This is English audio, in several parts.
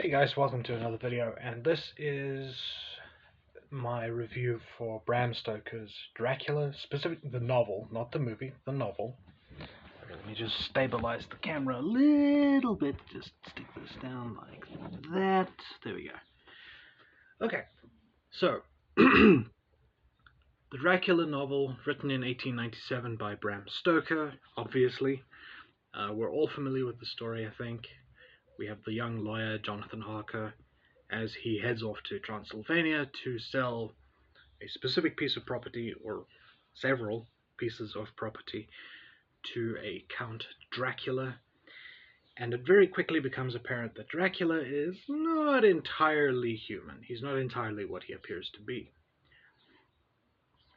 Hey guys, welcome to another video, and this is my review for Bram Stoker's Dracula, specifically the novel, not the movie, the novel. Okay, let me just stabilize the camera a little bit, just stick this down like that. There we go. Okay, so the Dracula novel, written in 1897 by Bram Stoker, obviously. We're all familiar with the story, I think. We have the young lawyer, Jonathan Harker, as he heads off to Transylvania to sell a specific piece of property, or several pieces of property, to a Count Dracula. And it very quickly becomes apparent that Dracula is not entirely human. He's not entirely what he appears to be.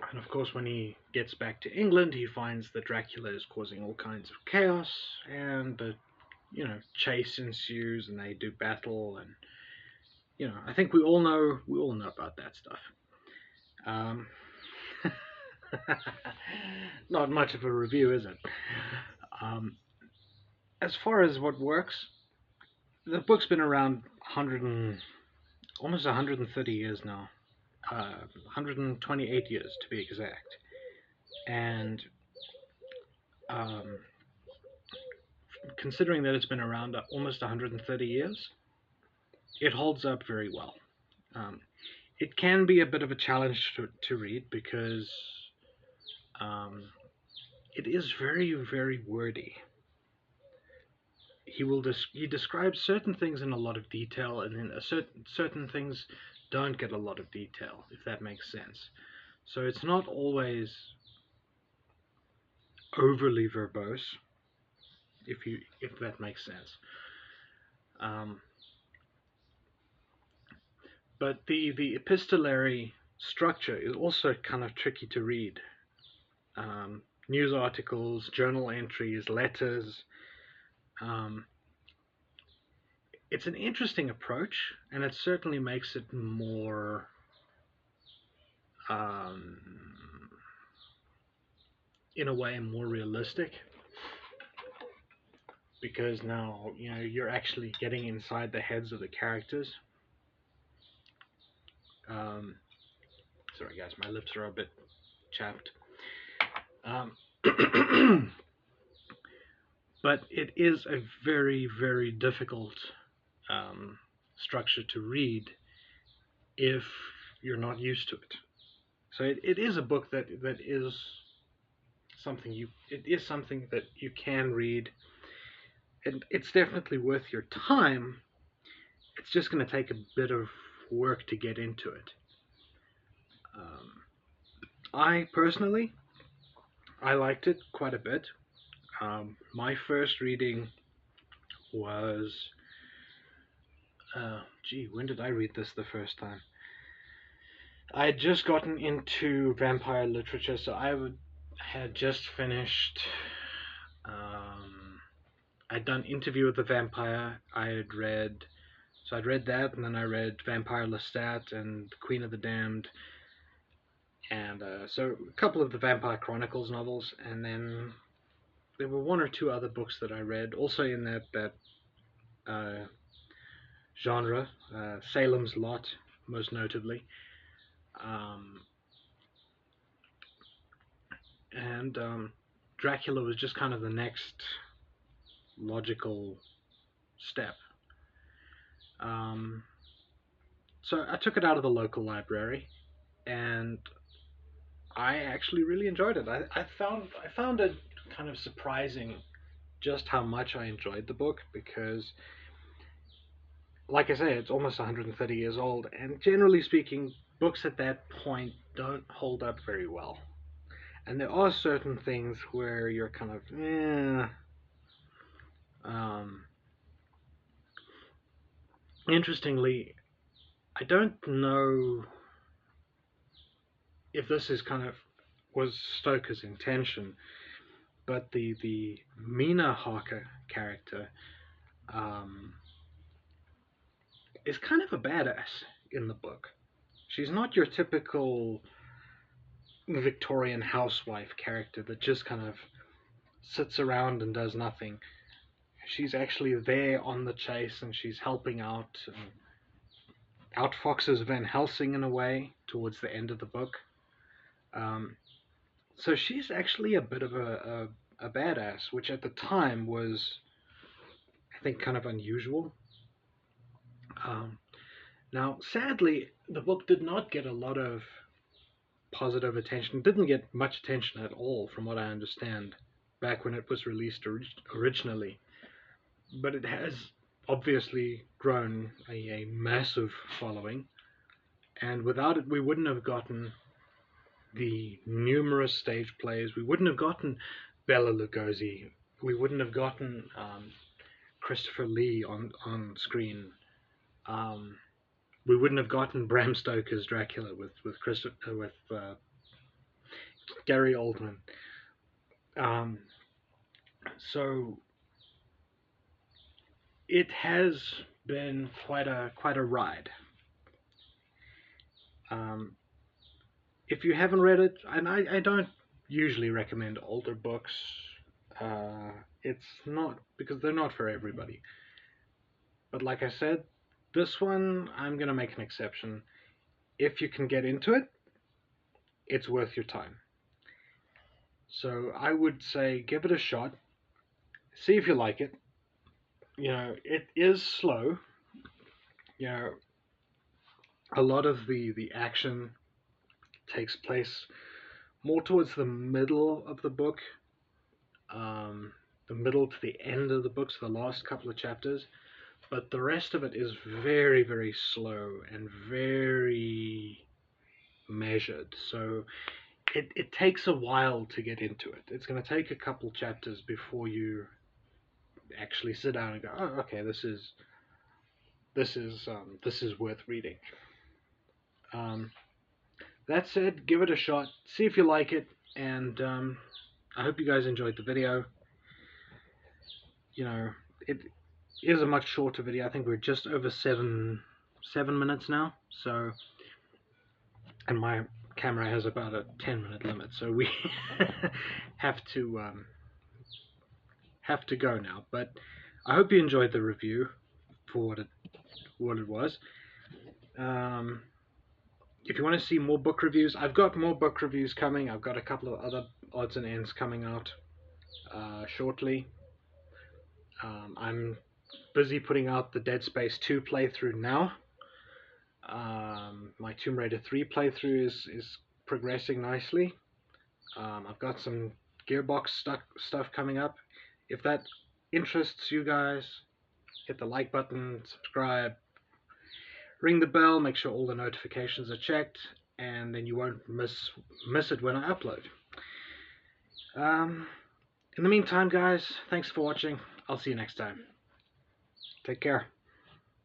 And of course, when he gets back to England, he finds that Dracula is causing all kinds of chaos, and the chase ensues, and they do battle, and I think we all know about that stuff. Not much of a review, is it? As far as what works, the book's been around almost 130 years now, 128 years to be exact, and considering that it's been around almost 130 years, it holds up very well. It can be a bit of a challenge to read because it is very, very wordy. He describes certain things in a lot of detail, and then certain things don't get a lot of detail, if that makes sense. So it's not always overly verbose, if that makes sense. But the epistolary structure is also kind of tricky to read. News articles, journal entries, letters. It's an interesting approach, and it certainly makes it more in a way more realistic, because now you're actually getting inside the heads of the characters. Sorry guys, my lips are a bit chapped. But it is a very, very difficult structure to read if you're not used to it. So it is a book that is something that you can read, and it's definitely worth your time. It's just going to take a bit of work to get into it. I personally, I liked it quite a bit. My first reading was, when did I read this the first time? I had just gotten into vampire literature, so had just finished. I'd done Interview with the Vampire. I'd read that, and then I read Vampire Lestat and Queen of the Damned, and so a couple of the Vampire Chronicles novels, and then there were one or two other books that I read, also in that genre, Salem's Lot, most notably. And Dracula was just kind of the next logical step. So I took it out of the local library, and I actually really enjoyed it. I found it kind of surprising just how much I enjoyed the book, because, like I say, it's almost 130 years old, and generally speaking, books at that point don't hold up very well. And there are certain things where you're kind of, interestingly, I don't know if this is was Stoker's intention, but the Mina Harker character is kind of a badass in the book. She's not your typical Victorian housewife character that just kind of sits around and does nothing. she's actually there on the chase, and she's helping out outfoxes Van Helsing in a way towards the end of the book. So she's actually a bit of a badass, which at the time was, I think, kind of unusual. Um, Now, sadly, the book did not get a lot of positive attention. It didn't get much attention at all, from what I understand, back when it was released originally. But it has obviously grown a massive following, and without it, we wouldn't have gotten the numerous stage plays. We wouldn't have gotten Bela Lugosi. We wouldn't have gotten Christopher Lee on screen. Um, we wouldn't have gotten Bram Stoker's Dracula with Gary Oldman. So it has been quite a ride. If you haven't read it, and I don't usually recommend older books, it's not because they're not for everybody. But like I said, this one I'm gonna make an exception. If you can get into it, it's worth your time. So I would say give it a shot. See if you like it. It is slow. You know, a lot of the action takes place more towards the middle of the book, the middle to the end of the book, so the last couple of chapters. But the rest of it is very, very slow and very measured. So it takes a while to get into it. It's going to take a couple chapters before you actually sit down and go, oh, okay, this is worth reading. That said, give it a shot, see if you like it, and I hope you guys enjoyed the video. It is a much shorter video. I think we're just over 7 minutes now. So, and my camera has about a 10-minute limit, so we have to go now. But I hope you enjoyed the review for what it was. If you want to see more book reviews, I've got more book reviews coming. I've got a couple of other odds and ends coming out shortly. I'm busy putting out the Dead Space 2 playthrough now. My Tomb Raider 3 playthrough is progressing nicely. I've got some Gearbox stuff coming up. If that interests you guys, hit the like button, subscribe, ring the bell, make sure all the notifications are checked, and then you won't miss it when I upload. In the meantime, guys, thanks for watching. I'll see you next time. Take care.